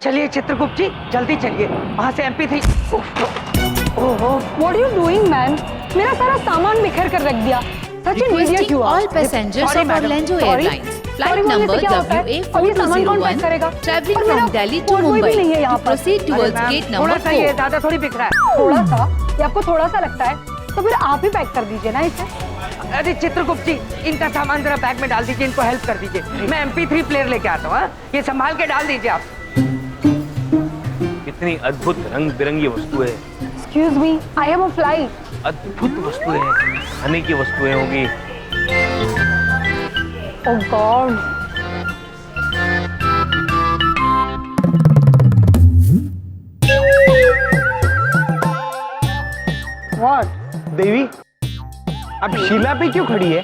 चलिए चित्रगुप्त जी, जल्दी चलिए, वहाँ से MP3। ओहो, What are you doing, man? मेरा सारा सामान बिखेर कर रख दिया। Such an idiot you are. All passengers Sorry, of madam. Orlando Sorry? Airlines, Sorry flight बोलने number से क्या होता है? अब ये सामान कौन पैक करेगा? WA4201, traveling और मेरा from Delhi to कोई भी नहीं है Mumbai, यहाँ to पर। proceed अरे towards मैम, gate थोड़ा number सा ये 4. ज्यादा थोड़ी बिखरा है। थोड़ा सा? ये आपको थोड़ा सा लगता है? तो फिर आप ही पैक कर दीजिए ना इसे। अरे चित्रगुप्त जी, इनका सामान जरा बैग में डाल दीजिए, इनको हेल्प कर दीजिए। मैं MP3 प्लेयर लेके आता हूँ, ये संभाल के डाल दीजिए आप। कितनी अद्भुत रंग बिरंगी वस्तुएं, Excuse me, I am a flight. अद्भुत वस्तुएं, खाने की वस्तुएं होगी। Oh God. What? देवी, अब शीला पे क्यों खड़ी है?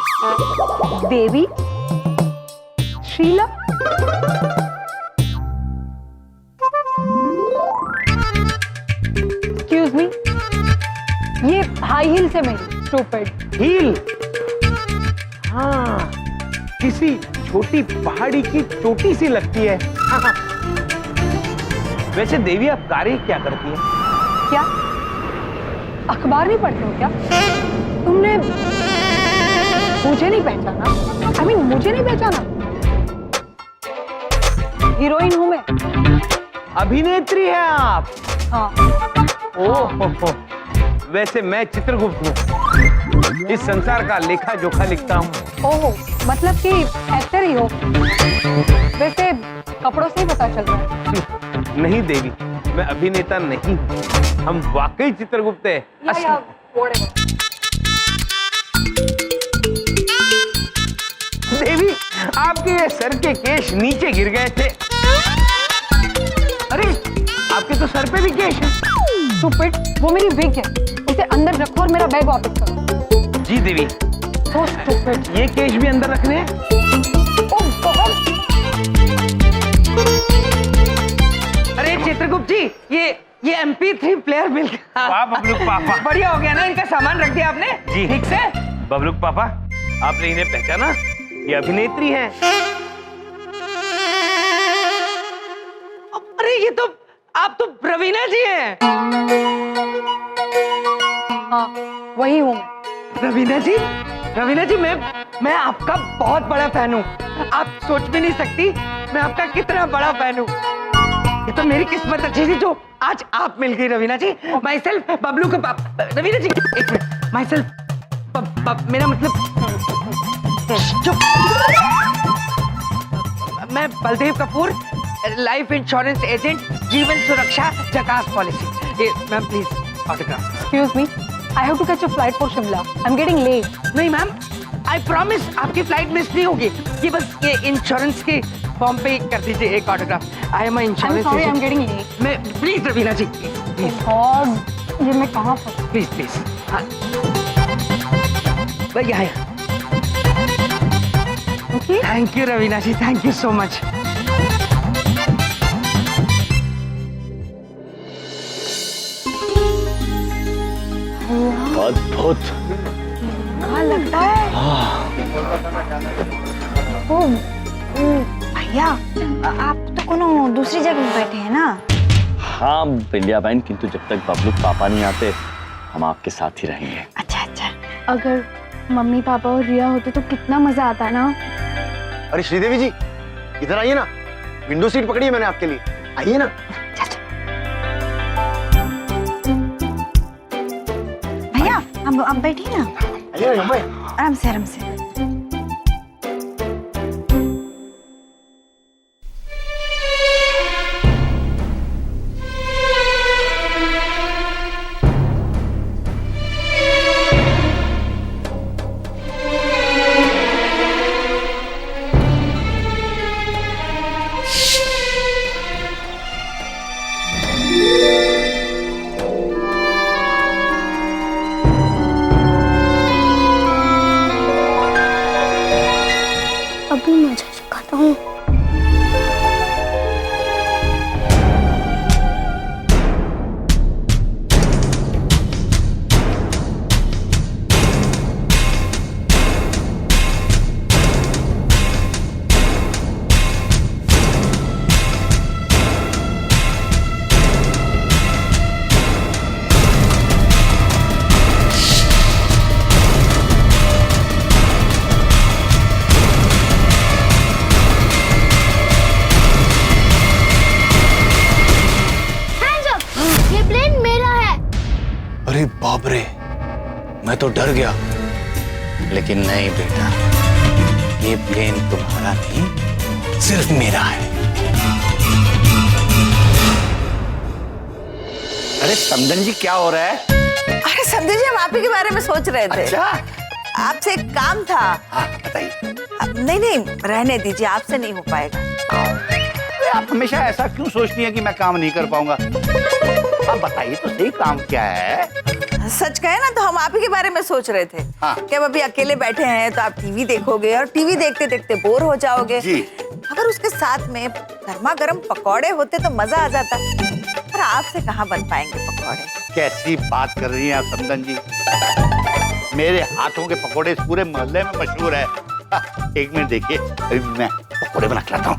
देवी? शीला? Excuse me. ये हाई हील्स है मेरी, stupid. हील? हाँ, किसी छोटी पहाड़ी की चोटी सी लगती है। वैसे देवी, आप कार्य क्या करती है? क्या? अखबार नहीं पढ़ते हो क्या? तुमने मुझे नहीं पहचाना? I mean, मुझे नहीं पहचाना? हीरोइन हूँ मैं। अभिनेत्री है आप? हाँ। ओह, वैसे मैं चित्रगुप्त हूँ, इस संसार का लेखा जोखा लिखता हूँ। ओह, मतलब कि एक्टर ही हो। वैसे कपड़ों से ही पता चल रहा है। नहीं देवी, मैं अभिनेता नहीं, हम वाकई चित्रगुप्त है। या whatever. देवी, आपके ये सर के केश नीचे गिर गए थे। अरे, आपके तो सर पे भी केश है। Stupid, वो मेरी विग है। उसे अंदर रखो और मेरा बैग वापस करो। जी देवी। So stupid. ये केश भी अंदर रखने हैं? Oh God. अरे चित्रगुप्त जी, ये MP3 प्लेयर मिल गया। वाह बबलूक पापा। बढ़िया हो गया ना, इनका सामान रख दिया आपने? जी। ठीक से? बबलूक पापा, आपने इन्हें पहचाना? ये अभिनेत्री है। अरे ये तो, आप तो रवीना जी हैं। हाँ, वही हूँ मैं। रवीना जी, मैं आपका बहुत बड़ा फैन हूँ। आप सोच भी नहीं सकती मैं आपका कितना बड़ा फैन हूँ। ये तो मेरी किस्मत अच्छी थी जो आज आप मिल गई रवीना जी। माई सेल्फ बबलू के पापा। रवीना जी एक मिनट, माई सेल्फ मेरा मतलब चुप। मैं Baldev Kapoor, life insurance agent, जीवन सुरक्षा जकास पॉलिसी। ये ma'am please autograph. Excuse me, I have to catch a flight for Shimla. I'm getting late. नहीं मैम, आई प्रॉमिस आपकी फ्लाइट मिस नहीं होगी। ये बस ये इंश्योरेंस के फॉर्म पे कर दीजिए एक autograph. I am I'm insurance sorry, I'm getting late. मैं please Raveena ji, Oh please God, ये मैं कहाँ फंसी? प्लीज हाँ भैया। Okay? Thank you Raveena ji, thank you so much. अद्भुत। कहाँ लगता है? ओ भैया, आप तो कोनो दूसरी जगह में बैठे हैं ना? हाँ बिंदिया बहन, किंतु जब तक बबलू पापा नहीं आते हम आपके साथ ही रहेंगे। अच्छा अच्छा। अगर मम्मी पापा और रिया होते तो कितना मजा आता ना। अरे श्रीदेवी जी, इधर आइए ना, विंडो सीट पकड़ी है मैंने आपके लिए, आइए ना। भैया आप बैठिए ना, आइए ना भाई। आराम से आराम से। बाप रे, मैं तो डर गया। लेकिन नहीं बेटा, ये प्लेन तुम्हारा नहीं, सिर्फ मेरा है। अरे समदन जी, क्या हो रहा है? अरे समझे जी, हम आप ही के बारे में सोच रहे थे। अच्छा, आपसे एक काम था। हाँ बताइए। नहीं नहीं, रहने दीजिए, आपसे नहीं हो पाएगा। अरे आप हमेशा ऐसा क्यों सोचती हैं कि मैं काम नहीं कर पाऊंगा? आप बताइए तो सही, काम क्या है? सच कहे ना तो हम आप ही के बारे में सोच रहे थे। हाँ। कि अब अभी अकेले बैठे हैं तो आप टीवी देखोगे और टीवी देखते देखते बोर हो जाओगे जी। अगर उसके साथ में गर्मा गर्म पकौड़े होते तो मजा आ जाता। पर आपसे कहाँ बन पाएंगे पकौड़े? कैसी बात कर रही हैं आप समदन जी? मेरे हाथों के पकोड़े इस पूरे मोहल्ले में मशहूर है। एक मिनट देखिए, अभी मैं पकोड़े बना के लाता हूँ।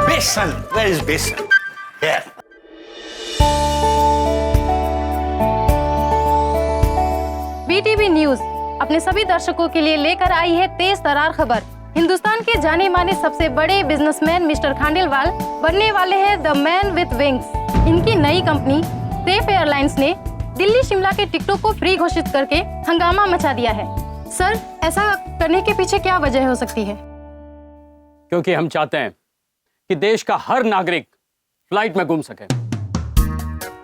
बेसन, वेयर इज बेसन? Here. BTV न्यूज अपने सभी दर्शकों के लिए लेकर आई है तेज तरार खबर। हिंदुस्तान के जाने माने सबसे बड़े बिजनेसमैन मिस्टर खांडेलवाल बनने वाले हैं द मैन विथ विंग्स। इनकी नई कंपनी सेफ एयरलाइंस ने दिल्ली शिमला के टिकटों को फ्री घोषित करके हंगामा मचा दिया है। सर, ऐसा करने के पीछे क्या वजह हो सकती है? क्योंकि हम चाहते हैं कि देश का हर नागरिक फ्लाइट में घूम सके।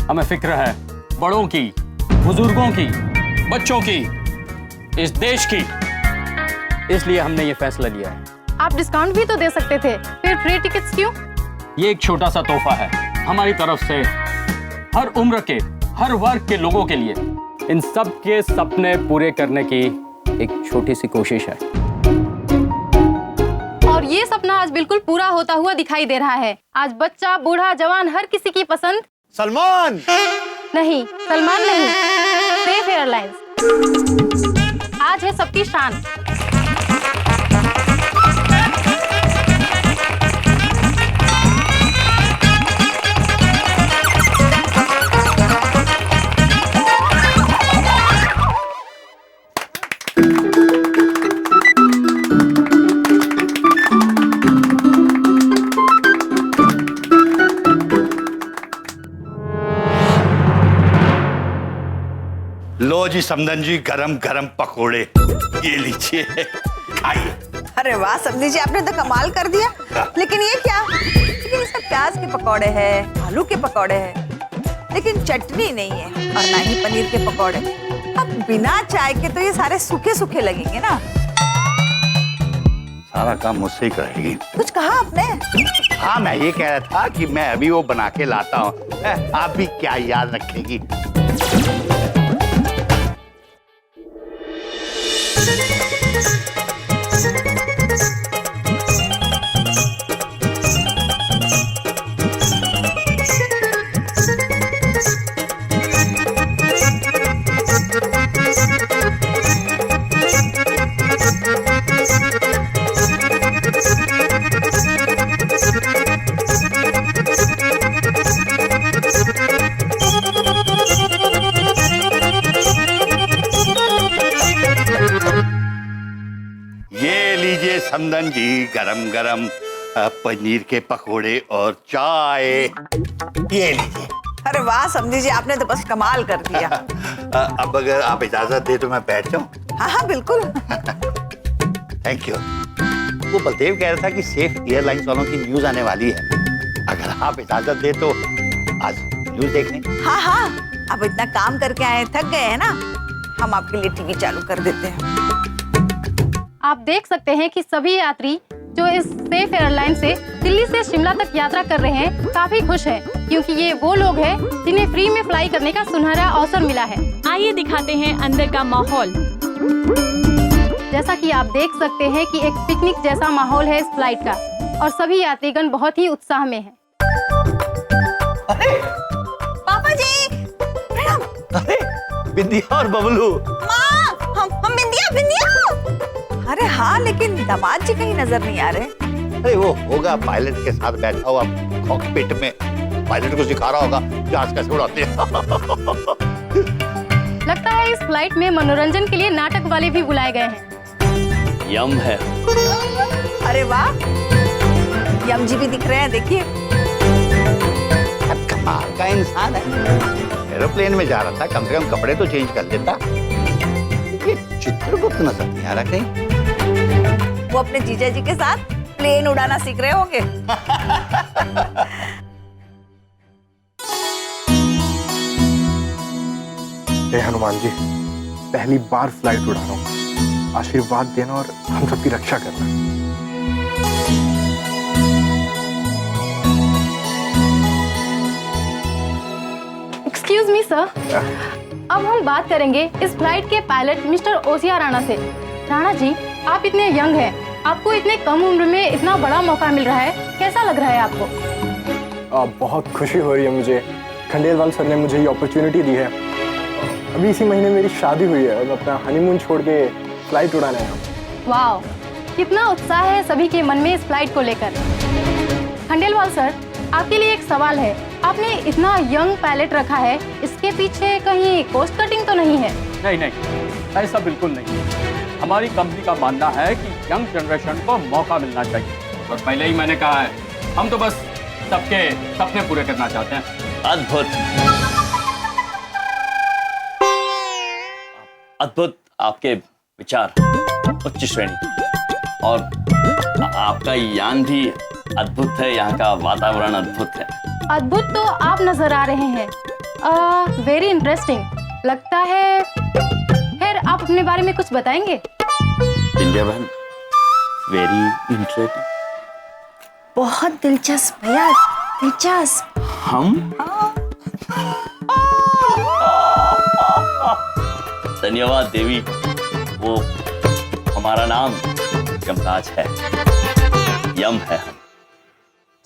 हमें फिक्र है बड़ों की, बुजुर्गों की, बच्चों की, इस देश की। इसलिए हमने ये फैसला लिया है। आप डिस्काउंट भी तो दे सकते थे, फिर फ्री टिकट्स क्यों? ये एक छोटा सा तोहफा है हमारी तरफ से हर उम्र के, हर वर्ग के लोगों के लिए। इन सब के सपने पूरे करने की एक छोटी सी कोशिश है। और ये सपना आज बिल्कुल पूरा होता हुआ दिखाई दे रहा है। आज बच्चा, बूढ़ा, जवान, हर किसी की पसंद सलमान नहीं, सलमान नहीं, सेफ एयरलाइंस आज है सबकी शान। लो जी समदन जी, गरम गरम पकोड़े, ये लीजिए, खाइए। अरे वाह समझी जी, आपने तो कमाल कर दिया। लेकिन ये क्या? लेकिन इसमें प्याज के पकौड़े हैं, आलू के पकौड़े हैं, लेकिन चटनी नहीं है और ना ही पनीर के पकौड़े। अब बिना चाय के तो ये सारे सूखे सूखे लगेंगे ना। सारा काम मुझसे ही करेगी। कुछ कहा आपने? हाँ, मैं ये कह रहा था कि मैं अभी वो बना के लाता हूँ। आप भी क्या याद रखेगी? ये लीजिए समदन जी, गरम गरम पनीर के पकोड़े और चाय, ये लीजिए। अरे वाह समझी जी, आपने तो बस कमाल कर दिया। अब अगर आप इजाजत दे तो मैं बैठ जाऊं? हाँ हाँ बिल्कुल। Thank you. वो बलदेव कह रहा था कि सेफ एयरलाइंस वालों की न्यूज आने वाली है। अगर आप इजाजत दे तो आज न्यूज देख लें। हाँ हाँ, अब इतना काम करके आए, थक गए हैं ना, हम आपके लिए टीवी चालू कर देते हैं। आप देख सकते हैं कि सभी यात्री जो इस सेफ एयरलाइन से दिल्ली से शिमला तक यात्रा कर रहे हैं काफी खुश हैं, क्योंकि ये वो लोग हैं जिन्हें फ्री में फ्लाई करने का सुनहरा अवसर मिला है। आइए दिखाते हैं अंदर का माहौल। जैसा कि आप देख सकते हैं कि एक पिकनिक जैसा माहौल है इस फ्लाइट का और सभी यात्रीगण बहुत ही उत्साह में हैं। पापा जी प्रणाम। अरे बिंदिया और बबलू। माँ, हम बिंदिया बिंदिया। अरे हाँ, लेकिन दामाद जी कहीं नजर नहीं आ रहे। अरे वो होगा पायलट के साथ बैठा हुआ कॉकपिट में, पायलट को सिखा रहा होगा जहाज कैसे उड़ाते हैं। लगता है इस फ्लाइट में मनोरंजन के लिए नाटक वाले भी बुलाए गए हैं। यम है। अरे वाह, यम जी भी दिख रहे हैं, देखिए। कमाल का इंसान है। एरोप्लेन में जा रहा था, कम से कम कपड़े तो चेंज कर लेता। ये चित्रगुप्त नजर नहीं आ रहा कहीं। वो अपने जीजा जी के साथ प्लेन उड़ाना सीख रहे होंगे। हे हनुमान जी, पहली बार फ्लाइट उड़ा रहा हूँ, आशीर्वाद देना और हम सबकी रक्षा करना। एक्सक्यूज मी सर, अब हम बात करेंगे इस फ्लाइट के पायलट मिस्टर ओसिया राणा से। राणा जी, आप इतने यंग हैं, आपको इतने कम उम्र में इतना बड़ा मौका मिल रहा है, कैसा लग रहा है आपको? बहुत खुशी हो रही है मुझे। खंडेलवाल सर ने मुझे ये अपॉर्चुनिटी दी है। अभी इसी महीने मेरी शादी हुई है और मैं अपना हनीमून छोड़ के फ्लाइट उड़ाने आया हूँ। वाह, कितना उत्साह है सभी के मन में इस फ्लाइट को लेकर। खंडेलवाल सर, आपके लिए एक सवाल है। आपने इतना यंग पायलट रखा है, इसके पीछे कहीं कॉस्ट कटिंग तो नहीं है? नहीं नहीं, ऐसा बिल्कुल नहीं। हमारी कंपनी का मानना है कि यंग जनरेशन को मौका मिलना चाहिए और पहले ही मैंने कहा है, हम तो बस सबके सपने पूरे करना चाहते हैं। अद्भुत, अद्भुत आपके विचार, उच्च श्रेणी, और आपका यान भी अद्भुत है। यहाँ का वातावरण अद्भुत है। अद्भुत तो आप नजर आ रहे हैं। वेरी इंटरेस्टिंग लगता है। खैर, आप अपने बारे में कुछ बताएंगे? बिंदिया बहन, वेरी इंटरेस्टिंग, बहुत दिलचस्प भैया, दिलचस्प। हम धन्यवाद देवी, वो हमारा नाम यमराज है, यम है हम।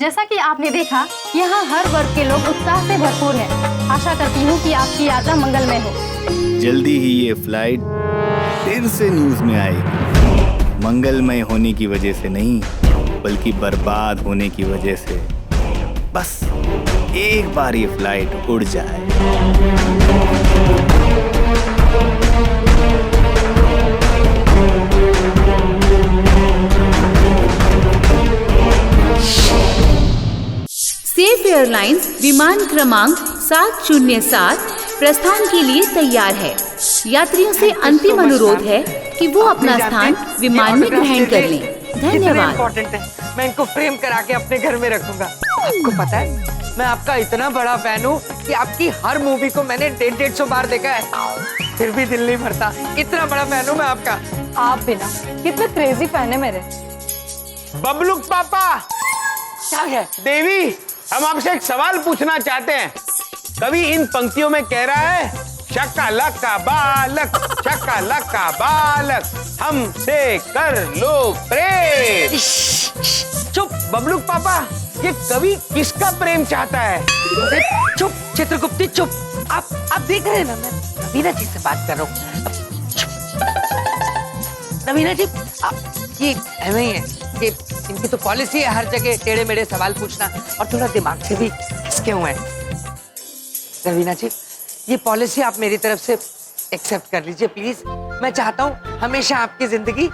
जैसा कि आपने देखा, यहाँ हर वर्ग के लोग उत्साह से भरपूर हैं। आशा करती हूँ कि आपकी यात्रा मंगलमय हो। जल्दी ही ये फ्लाइट फिर से न्यूज में आएगी, मंगलमय होने की वजह से नहीं, बल्कि बर्बाद होने की वजह से। बस एक बार ये फ्लाइट उड़ जाए। सेफ एयरलाइंस विमान क्रमांक 707 प्रस्थान के लिए तैयार है। यात्रियों से अंतिम अनुरोध है कि वो अपना स्थान विमान में ग्रहण कर लें। धन्यवाद। इम्पोर्टेंट है, मैं इनको फ्रेम करा के अपने घर में रखूंगा। आपको पता है, मैं आपका इतना बड़ा फैन हूँ कि आपकी हर मूवी को मैंने 150 बार देखा है, फिर भी दिल नहीं भरता। इतना बड़ा फैन हूँ मैं आपका। आप भी ना, कितने क्रेजी फैन है मेरे। बबलुक पापा, क्या है? देवी, हम आपसे एक सवाल पूछना चाहते हैं। कवि इन पंक्तियों में कह रहा है, शक्का बालक, शक्का बालक, हमसे कर लो प्रेम। चुप बबलुक पापा, ये कवि किसका प्रेम चाहता है? चुप चित्रगुप्ती, चुप। आप देख रहे हैं ना, मैं रवीना जी से बात कर रहा हूँ। रवीना जी, ये ऐसे ही है कि इनकी तो पॉलिसी है हर जगह टेढ़े मेढ़े सवाल पूछना, और थोड़ा दिमाग से भी इसके हुए हैं। रवीना जी, ये पॉलिसी आप मेरी तरफ से एक्सेप्ट कर लीजिए प्लीज। मैं चाहता हूँ हमेशा आपकी जिंदगी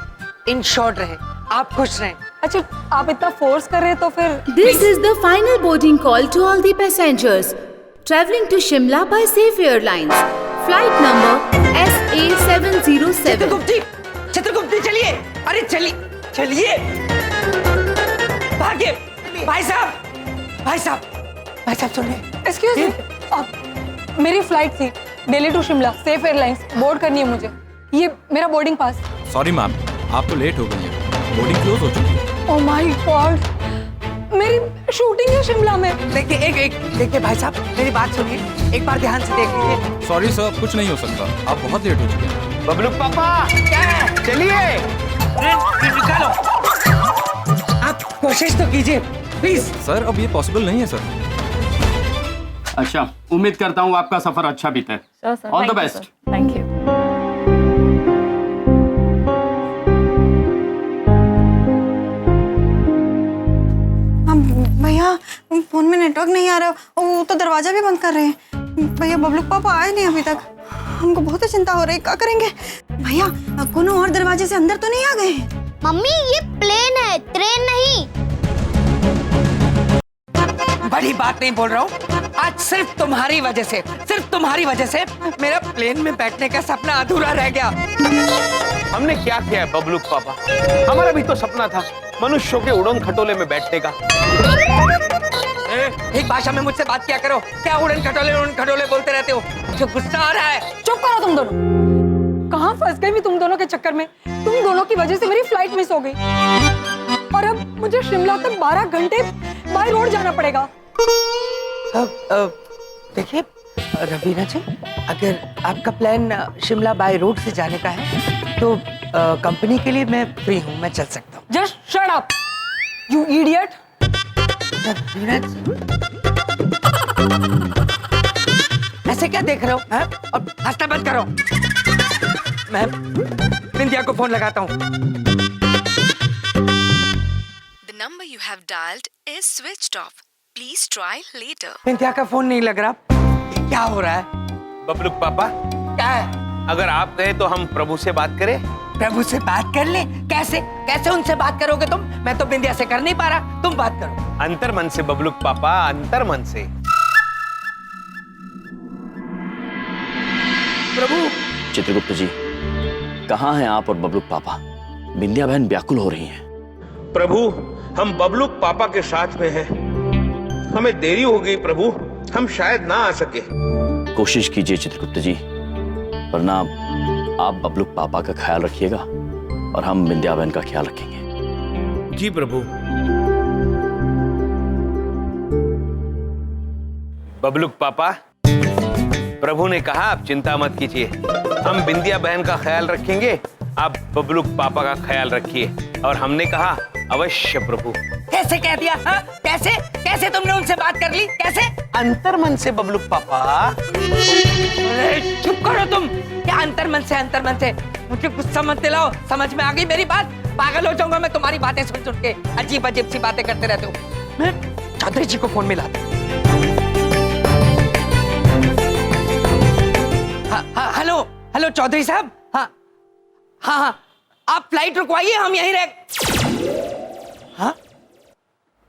इन शॉर्ट रहे, आप खुश रहें। अच्छा, आप इतना फोर्स कर रहे हैं तो फिर। This is the final boarding call to all the passengers traveling to Shimla by Safe Airlines. Flight number SA707. चित्रगुप्ती चलिए, अरे चलिए भाग्य। भाई साहब सुनिए। एक्सक्यूज मी, मेरी फ्लाइट थी Delhi to Shimla, safe airlines, board करनी है मुझे। ये मेरा बोर्डिंग पास। सॉरी मैम, आप तो लेट हो गई हैं, बोर्डिंग क्लोज हो चुकी है। ओह माय गॉड, मेरी शूटिंग है शिमला में। देखिए भाई साहब, मेरी बात सुनिए, एक बार ध्यान से देख लीजिए। सॉरी सर, कुछ नहीं हो सकता, आप बहुत लेट हो चुके हैं। बबलुक पापा, क्या है? चलिए, निकालो। आप कोशिश तो कीजिए प्लीज। सर, अब ये पॉसिबल नहीं है सर। अच्छा, उम्मीद करता हूँ आपका सफर अच्छा बीते। All the best. Thank you. भैया, फोन में नेटवर्क नहीं आ रहा, वो तो दरवाजा भी बंद कर रहे हैं। भैया, बबलुक पापा आए नहीं अभी तक, हमको बहुत चिंता हो रही है, क्या करेंगे? भैया, कोनो और दरवाजे से अंदर तो नहीं आ गए? मम्मी, ये प्लेन है, ट्रेन नहीं। बड़ी बात नहीं बोल रहा हूँ, आज सिर्फ तुम्हारी वजह से, सिर्फ तुम्हारी वजह से मेरा प्लेन में बैठने का सपना अधूरा रह गया। हमने क्या किया है बबलू पापा? हमारा भी तो सपना था मनुष्यों के उड़न खटोले में बैठने का। एक भाषा में मुझसे बात किया करो। क्या उड़न खटोले बोलते रहते हो? मुझे गुस्सा आ रहा है। चुप करो तुम दोनों। कहाँ फंस गई मैं तुम दोनों के चक्कर में? तुम दोनों की वजह से मेरी फ्लाइट मिस हो गई और अब मुझे शिमला तक 12 घंटे बाय रोड जाना पड़ेगा। देखिए रवीना जी, अगर आपका प्लान शिमला बाय रोड से जाने का है तो कंपनी के लिए मैं फ्री हूँ, मैं चल सकता हूँ। Just shut up you idiot. Raveena ji, ऐसे क्या देख रहे हो? और हंसना बंद करो। मैं बिंदिया को फोन लगाता हूँ। The number you have dialed is switched off. Please try later. बिंदिया का फोन नहीं लग रहा। क्या हो रहा है? बबलू पापा, क्या है? अगर आप कहे तो हम प्रभु से बात करें। प्रभु से बात कर ले? कैसे कैसे उनसे बात करोगे तुम? मैं तो बिंदिया से कर नहीं पा रहा, तुम बात करो। अंतर मन से बबलू पापा, अंतर मन से। प्रभु। चित्रगुप्त जी, कहाँ हैं आप और बबलू पापा? बिंदिया बहन व्याकुल हो रही हैं। प्रभु, हम बबलू पापा के साथ में हैं। हमें देरी हो गई प्रभु, हम शायद ना आ सके। कोशिश कीजिए चित्रगुप्त जी, वरना आप बबलू पापा का ख्याल रखिएगा और हम बिंदिया बहन का ख्याल रखेंगे। जी प्रभु। बबलू पापा, प्रभु ने कहा आप चिंता मत कीजिए, हम बिंदिया बहन का ख्याल रखेंगे, आप बबलू पापा का ख्याल रखिए। और हमने कहा अवश्य प्रभु। कैसे कह दिया? हाँ? कैसे कैसे तुमने उनसे बात कर ली? कैसे? अंतर मन से बबलू पापा। चुप करो तुम। क्या अंतर मन से? मुझे गुस्सा मत दिलाओ। समझ में आ गई मेरी बात? पागल हो जाऊंगा मैं तुम्हारी बातें सुन के। अजीब अजीब सी बातें करते रहते हो। मैं चौधरी जी को फोन मिलाता हूँ। हेलो चौधरी साहब। हाँ, आप फ्लाइट रुकवाइए, हम यहीं रह। हाँ,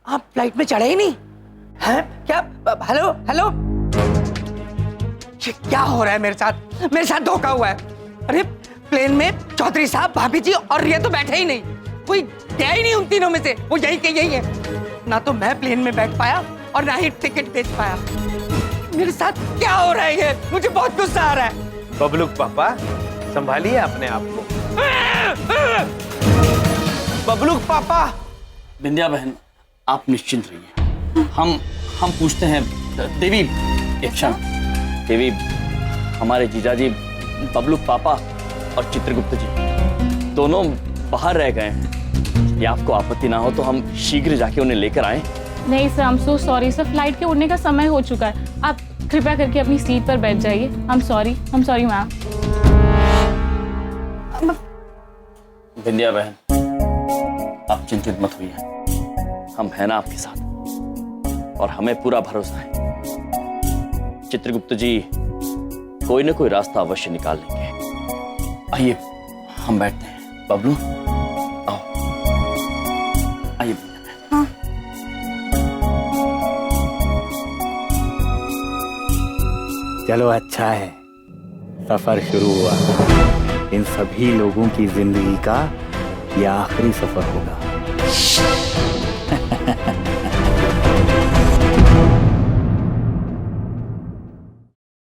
आप फ्लाइट में चढ़े ही नहीं हैं? क्या? हेलो, क्या हो रहा है मेरे साथ? मेरे साथ धोखा हुआ है। अरे प्लेन में चौधरी साहब, भाभी जी और रिया तो बैठे ही नहीं। कोई गया ही नहीं उन तीनों में से। वो यही के यही है। ना तो मैं प्लेन में बैठ पाया और ना ही टिकट बेच पाया। मेरे साथ क्या हो रहा है ये? मुझे बहुत गुस्सा आ रहा है। बबलू पापा, संभालिए अपने आप को। बबलू पापा। बिंदिया बहन, आप निश्चिंत रहिए। हम पूछते हैं। देवी, एक क्षण। देवी, हमारे जीजाजी बबलू पापा और चित्रगुप्त जी दोनों बाहर रह गए हैं। ये आपको आपत्ति ना हो तो हम शीघ्र जाके उन्हें लेकर आए। नहीं sir, I am so sorry sir, flight के उड़ने का समय हो चुका है। आप कृपया करके अपनी सीट पर बैठ जाइए। I am sorry ma'am. Bindiya बहन, आप चिंतित मत होइए, हम हैं ना आपके साथ और हमें पूरा भरोसा है। चित्रगुप्त जी कोई ना कोई रास्ता अवश्य निकाल लेंगे। आइए हम बैठते हैं। बबलू आओ, आइए। हाँ। चलो अच्छा है, सफर शुरू हुआ। इन सभी लोगों की जिंदगी का यह आखिरी सफर होगा।